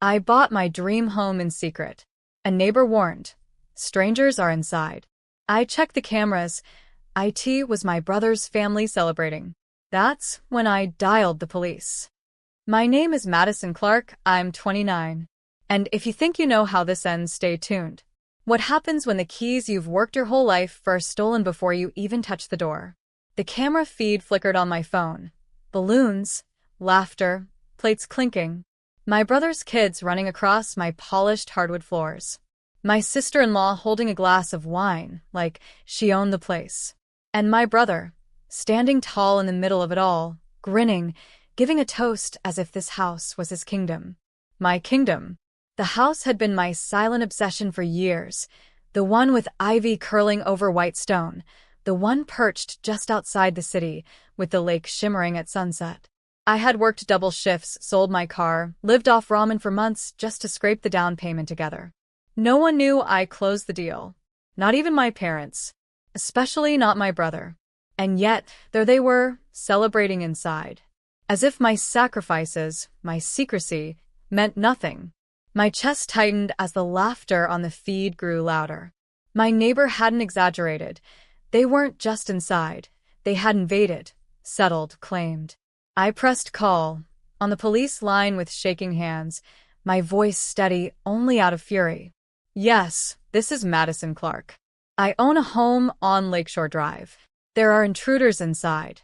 I bought my dream home in secret. A neighbor warned, strangers are inside. I checked the cameras. It was my brother's family celebrating. That's when I dialed the police. My name is Madison Clark, I'm 29. And if you think you know how this ends, stay tuned. What happens when the keys you've worked your whole life for are stolen before you even touch the door? The camera feed flickered on my phone. Balloons, laughter, plates clinking. My brother's kids running across my polished hardwood floors. My sister-in-law holding a glass of wine, like she owned the place. And my brother, standing tall in the middle of it all, grinning, giving a toast as if this house was his kingdom. My kingdom. The house had been my silent obsession for years. The one with ivy curling over white stone. The one perched just outside the city, with the lake shimmering at sunset. I had worked double shifts, sold my car, lived off ramen for months just to scrape the down payment together. No one knew I closed the deal. Not even my parents. Especially not my brother. And yet, there they were, celebrating inside. As if my sacrifices, my secrecy, meant nothing. My chest tightened as the laughter on the feed grew louder. My neighbor hadn't exaggerated. They weren't just inside. They had invaded, settled, claimed. I pressed call, on the police line with shaking hands, my voice steady only out of fury. Yes, this is Madison Clark. I own a home on Lakeshore Drive. There are intruders inside.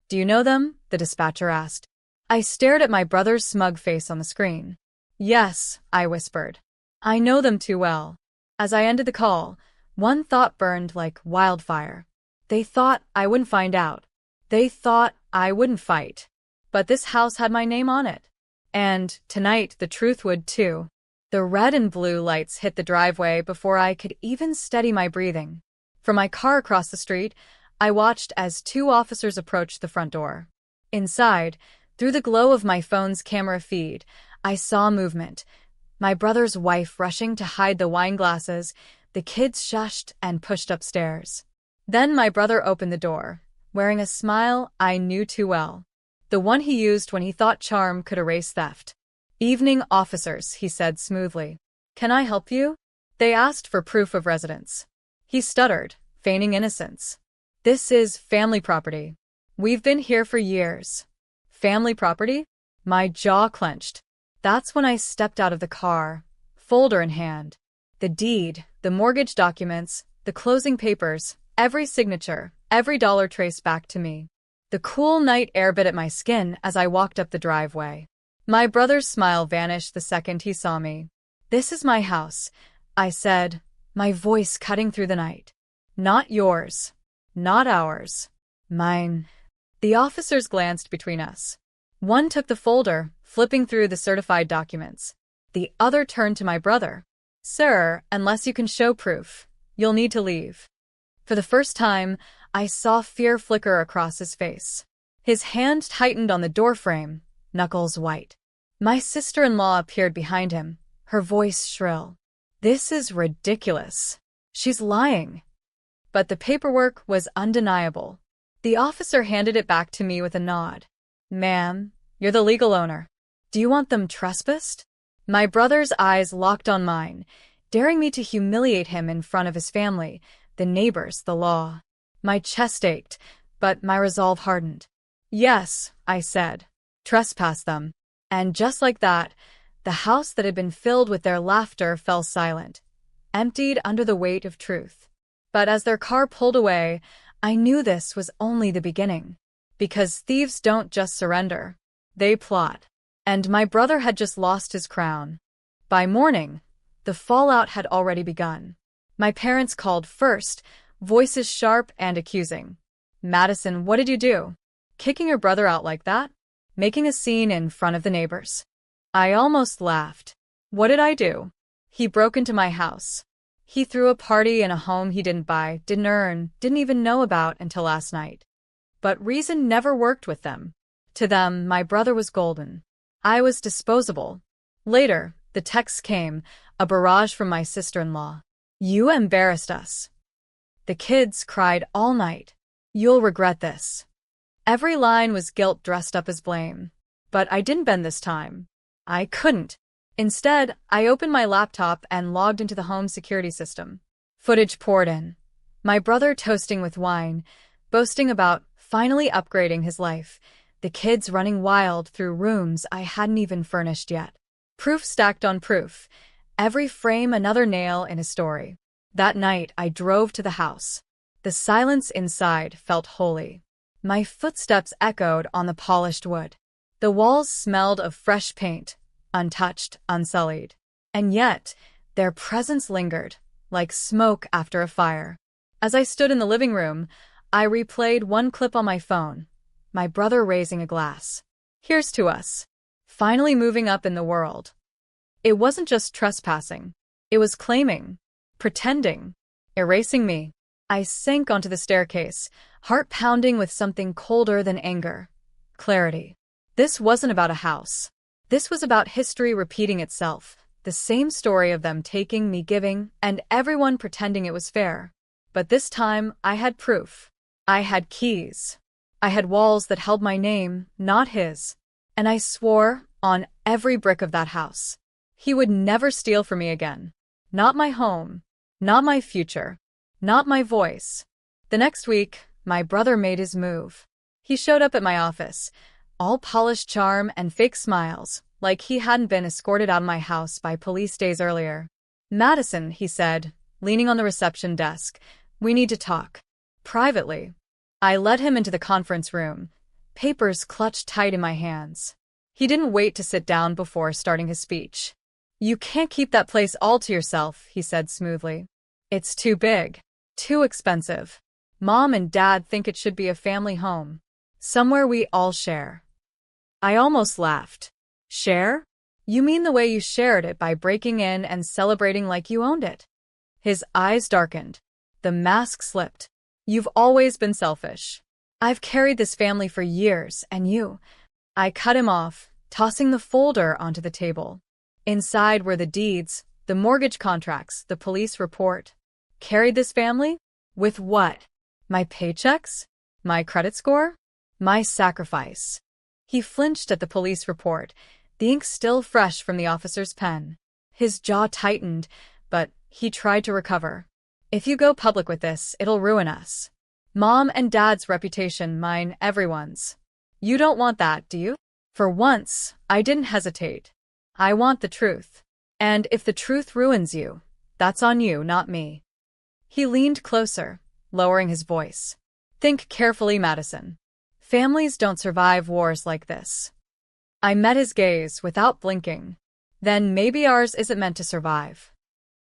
Do you know them? The dispatcher asked. I stared at my brother's smug face on the screen. Yes, I whispered. I know them too well. As I ended the call, one thought burned like wildfire. They thought I wouldn't find out. They thought I wouldn't fight. But this house had my name on it. And tonight the truth would too. The red and blue lights hit the driveway before I could even steady my breathing. From my car across the street, I watched as two officers approached the front door. Inside, through the glow of my phone's camera feed, I saw movement. My brother's wife rushing to hide the wine glasses, the kids shushed and pushed upstairs. Then my brother opened the door, wearing a smile I knew too well. The one he used when he thought charm could erase theft. Evening, officers, he said smoothly. Can I help you? They asked for proof of residence. He stuttered, feigning innocence. This is family property. We've been here for years. Family property? My jaw clenched. That's when I stepped out of the car, folder in hand. The deed, the mortgage documents, the closing papers, every signature, every dollar traced back to me. The cool night air bit at my skin as I walked up the driveway. My brother's smile vanished the second he saw me. This is my house, I said, my voice cutting through the night. Not yours. Not ours. Mine. The officers glanced between us. One took the folder, flipping through the certified documents. The other turned to my brother. Sir, unless you can show proof, you'll need to leave. For the first time, I saw fear flicker across his face. His hand tightened on the doorframe, knuckles white. My sister-in-law appeared behind him, her voice shrill. This is ridiculous. She's lying. But the paperwork was undeniable. The officer handed it back to me with a nod. Ma'am, you're the legal owner. Do you want them trespassed? My brother's eyes locked on mine, daring me to humiliate him in front of his family, the neighbors, the law. My chest ached, but my resolve hardened. Yes, I said. Trespass them. And just like that, the house that had been filled with their laughter fell silent, emptied under the weight of truth. But as their car pulled away, I knew this was only the beginning. Because thieves don't just surrender. They plot. And my brother had just lost his crown. By morning, the fallout had already begun. My parents called first, voices sharp and accusing. Madison, what did you do? Kicking your brother out like that? Making a scene in front of the neighbors. I almost laughed. What did I do? He broke into my house. He threw a party in a home he didn't buy, didn't earn, didn't even know about until last night. But reason never worked with them. To them, my brother was golden. I was disposable. Later, the text came, a barrage from my sister-in-law. You embarrassed us. The kids cried all night. You'll regret this. Every line was guilt dressed up as blame. But I didn't bend this time. I couldn't. Instead, I opened my laptop and logged into the home security system. Footage poured in. My brother toasting with wine, boasting about finally upgrading his life, the kids running wild through rooms I hadn't even furnished yet. Proof stacked on proof, every frame another nail in his story. That night, I drove to the house. The silence inside felt holy. My footsteps echoed on the polished wood. The walls smelled of fresh paint, untouched, unsullied. And yet, their presence lingered, like smoke after a fire. As I stood in the living room, I replayed one clip on my phone, my brother raising a glass. Here's to us. Finally moving up in the world. It wasn't just trespassing. It was claiming, pretending, erasing me. I sank onto the staircase, heart pounding with something colder than anger. Clarity. This wasn't about a house. This was about history repeating itself, the same story of them taking, me giving, and everyone pretending it was fair. But this time, I had proof. I had keys. I had walls that held my name, not his. And I swore, on every brick of that house, he would never steal from me again. Not my home. Not my future. Not my voice. The next week, my brother made his move. He showed up at my office, all polished charm and fake smiles, like he hadn't been escorted out of my house by police days earlier. "Madison," he said, leaning on the reception desk, "we need to talk. Privately." I led him into the conference room, papers clutched tight in my hands. He didn't wait to sit down before starting his speech. "You can't keep that place all to yourself," he said smoothly. "It's too big. Too expensive. Mom and Dad think it should be a family home. Somewhere we all share." I almost laughed. "Share? You mean the way you shared it by breaking in and celebrating like you owned it?" His eyes darkened. The mask slipped. "You've always been selfish. I've carried this family for years, and you—" I cut him off, tossing the folder onto the table. Inside were the deeds, the mortgage contracts, the police report. Carried this family? With what? My paychecks? My credit score? My sacrifice. He flinched at the police report, the ink still fresh from the officer's pen. His jaw tightened, but he tried to recover. "If you go public with this, it'll ruin us. Mom and Dad's reputation, mine, everyone's. You don't want that, do you?" For once, I didn't hesitate. I want the truth. And if the truth ruins you, that's on you, not me. He leaned closer, lowering his voice. "Think carefully, Madison. Families don't survive wars like this." I met his gaze without blinking. "Then maybe ours isn't meant to survive."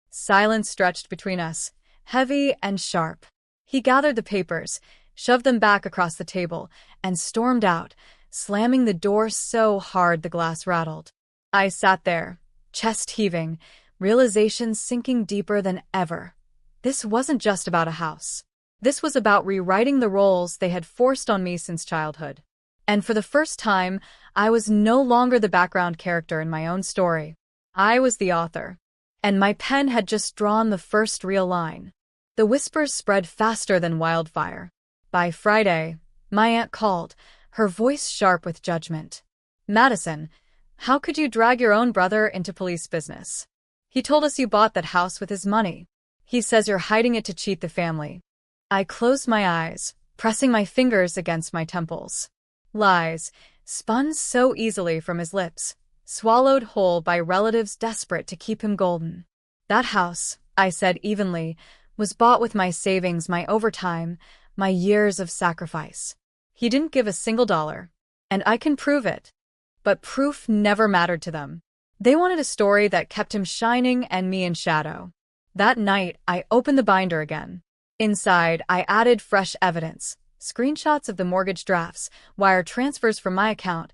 Silence stretched between us, heavy and sharp. He gathered the papers, shoved them back across the table, and stormed out, slamming the door so hard the glass rattled. I sat there, chest heaving, realization sinking deeper than ever. This wasn't just about a house. This was about rewriting the roles they had forced on me since childhood. And for the first time, I was no longer the background character in my own story. I was the author. And my pen had just drawn the first real line. The whispers spread faster than wildfire. By Friday, my aunt called, her voice sharp with judgment. "Madison, how could you drag your own brother into police business? He told us you bought that house with his money. He says you're hiding it to cheat the family." I closed my eyes, pressing my fingers against my temples. Lies, spun so easily from his lips, swallowed whole by relatives desperate to keep him golden. "That house," I said evenly, "was bought with my savings, my overtime, my years of sacrifice. He didn't give a single dollar. And I can prove it." But proof never mattered to them. They wanted a story that kept him shining and me in shadow. That night, I opened the binder again. Inside, I added fresh evidence, screenshots of the mortgage drafts, wire transfers from my account,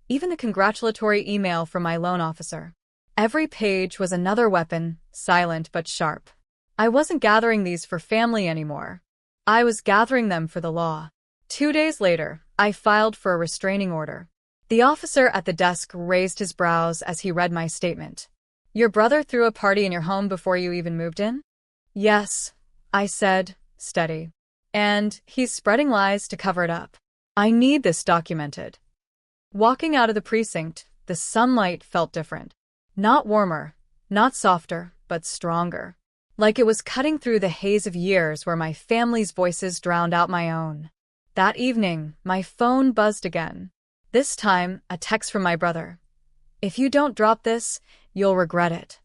even the congratulatory email from my loan officer. Every page was another weapon, silent but sharp. I wasn't gathering these for family anymore. I was gathering them for the law. 2 days later, I filed for a restraining order. The officer at the desk raised his brows as he read my statement. "Your brother threw a party in your home before you even moved in?" "Yes," I said, steady. "And he's spreading lies to cover it up. I need this documented." Walking out of the precinct, the sunlight felt different. Not warmer, not softer, but stronger. Like it was cutting through the haze of years where my family's voices drowned out my own. That evening, my phone buzzed again. This time, a text from my brother. "If you don't drop this, you'll regret it."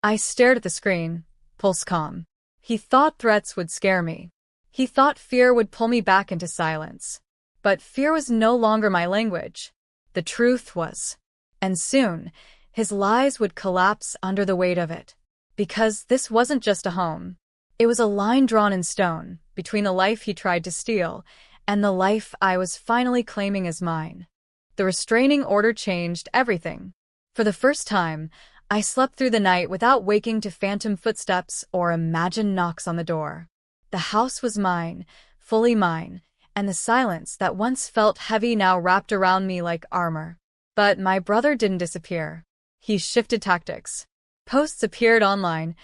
I stared at the screen, pulse calm. He thought threats would scare me. He thought fear would pull me back into silence. But fear was no longer my language. The truth was. And soon, his lies would collapse under the weight of it. Because this wasn't just a home. It was a line drawn in stone between the life he tried to steal and the life I was finally claiming as mine. The restraining order changed everything. For the first time, I slept through the night without waking to phantom footsteps or imagined knocks on the door. The house was mine, fully mine, and the silence that once felt heavy now wrapped around me like armor. But my brother didn't disappear. He shifted tactics. Posts appeared online,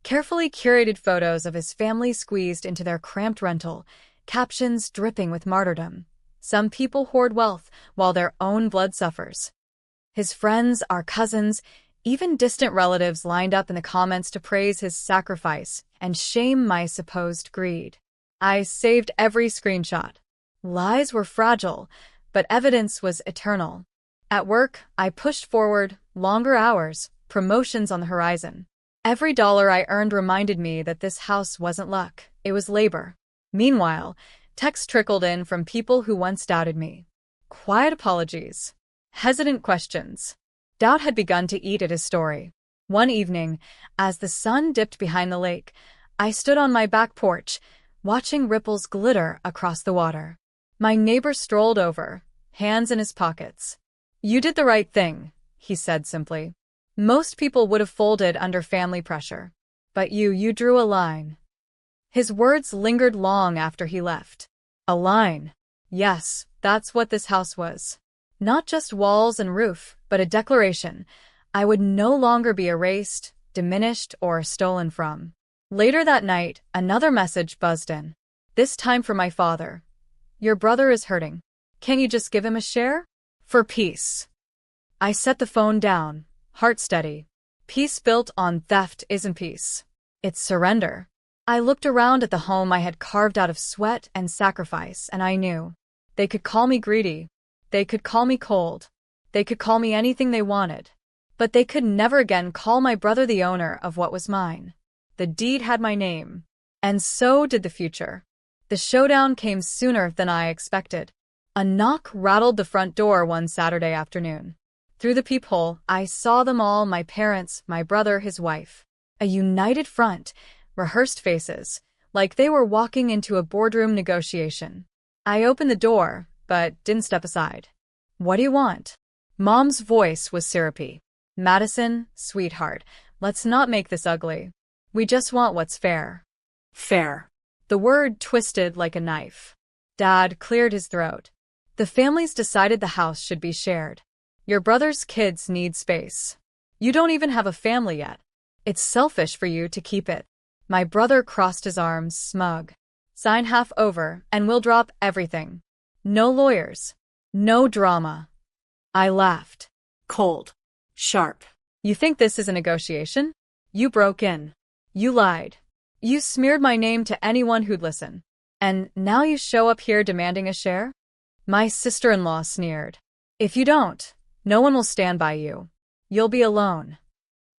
carefully curated photos of his family squeezed into their cramped rental, captions dripping with martyrdom. Some people hoard wealth while their own blood suffers. His friends, our cousins, even distant relatives lined up in the comments to praise his sacrifice and shame my supposed greed. I saved every screenshot. Lies were fragile, but evidence was eternal. At work, I pushed forward, longer hours, promotions on the horizon. Every dollar I earned reminded me that this house wasn't luck, it was labor. Meanwhile, texts trickled in from people who once doubted me. Quiet apologies. Hesitant questions. Doubt had begun to eat at his story. One evening, as the sun dipped behind the lake, I stood on my back porch, watching ripples glitter across the water. My neighbor strolled over, hands in his pockets. "You did the right thing," he said simply. "Most people would have folded under family pressure. But you drew a line." His words lingered long after he left. A line. Yes, that's what this house was. Not just walls and roof, but a declaration. I would no longer be erased, diminished, or stolen from. Later that night, another message buzzed in. This time from my father. "Your brother is hurting. Can't you just give him a share? For peace." I set the phone down, heart steady. Peace built on theft isn't peace. It's surrender. I looked around at the home I had carved out of sweat and sacrifice, and I knew. They could call me greedy. They could call me cold. They could call me anything they wanted. But they could never again call my brother the owner of what was mine. The deed had my name. And so did the future. The showdown came sooner than I expected. A knock rattled the front door one Saturday afternoon. Through the peephole, I saw them all, my parents, my brother, his wife. A united front, rehearsed faces, like they were walking into a boardroom negotiation. I opened the door, but didn't step aside. "What do you want?" Mom's voice was syrupy. "Madison, sweetheart, let's not make this ugly. We just want what's fair." Fair. The word twisted like a knife. Dad cleared his throat. "The families decided the house should be shared. Your brother's kids need space. You don't even have a family yet. It's selfish for you to keep it." My brother crossed his arms, smug. "Sign half over, and we'll drop everything. No lawyers. No drama." I laughed. Cold. Sharp. "You think this is a negotiation? You broke in. You lied. You smeared my name to anyone who'd listen. And now you show up here demanding a share?" My sister-in-law sneered. "If you don't, no one will stand by you. You'll be alone."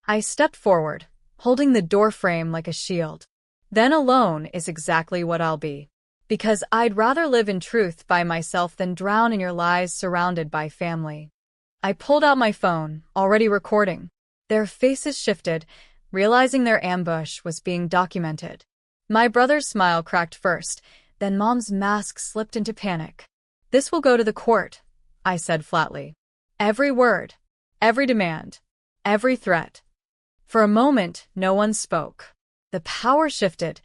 I stepped forward, holding the doorframe like a shield. Then alone is exactly what I'll be. Because I'd rather live in truth by myself than drown in your lies surrounded by family. I pulled out my phone, already recording. Their faces shifted, realizing their ambush was being documented. My brother's smile cracked first, then Mom's mask slipped into panic. "This will go to the court," I said flatly. Every word, every demand, every threat. For a moment, no one spoke. The power shifted.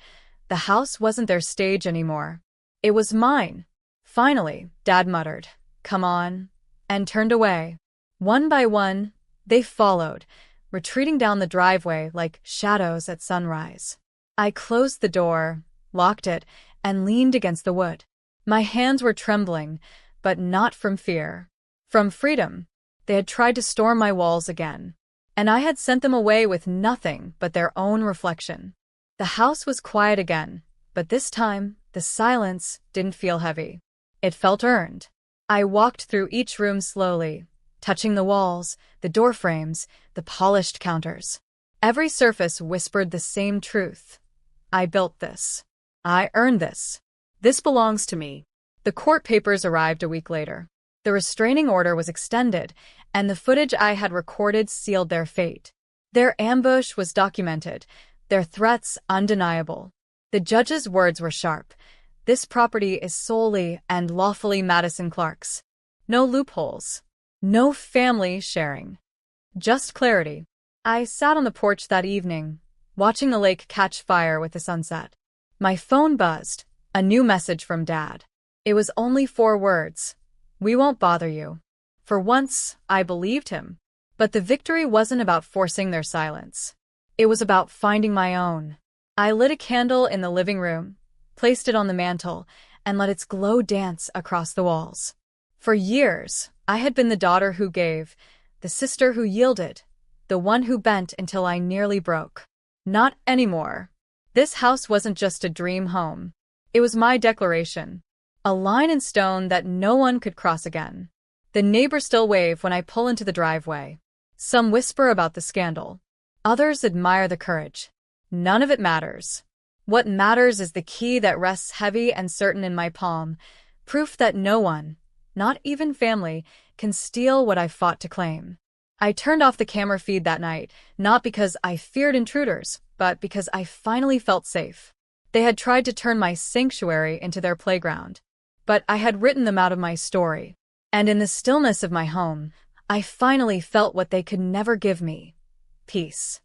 The house wasn't their stage anymore. It was mine. Finally, Dad muttered, "Come on," and turned away. One by one, they followed, retreating down the driveway like shadows at sunrise. I closed the door, locked it, and leaned against the wood. My hands were trembling, but not from fear. From freedom. They had tried to storm my walls again. and I had sent them away with nothing but their own reflection. The house was quiet again, but this time, the silence didn't feel heavy. It felt earned. I walked through each room slowly, touching the walls, the door frames, the polished counters. Every surface whispered the same truth. I built this. I earned this. This belongs to me. The court papers arrived a week later. The restraining order was extended, and the footage I had recorded sealed their fate. Their ambush was documented, their threats undeniable. The judge's words were sharp. This property is solely and lawfully Madison Clark's. No loopholes. No family sharing. Just clarity. I sat on the porch that evening, watching the lake catch fire with the sunset. My phone buzzed. A new message from Dad. It was only 4 words. "We won't bother you." For once, I believed him. But the victory wasn't about forcing their silence. It was about finding my own. I lit a candle in the living room, placed it on the mantel, and let its glow dance across the walls. For years, I had been the daughter who gave, the sister who yielded, the one who bent until I nearly broke. Not anymore. This house wasn't just a dream home. It was my declaration. A line in stone that no one could cross again. The neighbors still wave when I pull into the driveway. Some whisper about the scandal. Others admire the courage. None of it matters. What matters is the key that rests heavy and certain in my palm, proof that no one, not even family, can steal what I fought to claim. I turned off the camera feed that night, not because I feared intruders, but because I finally felt safe. They had tried to turn my sanctuary into their playground. But I had written them out of my story. And in the stillness of my home, I finally felt what they could never give me: peace.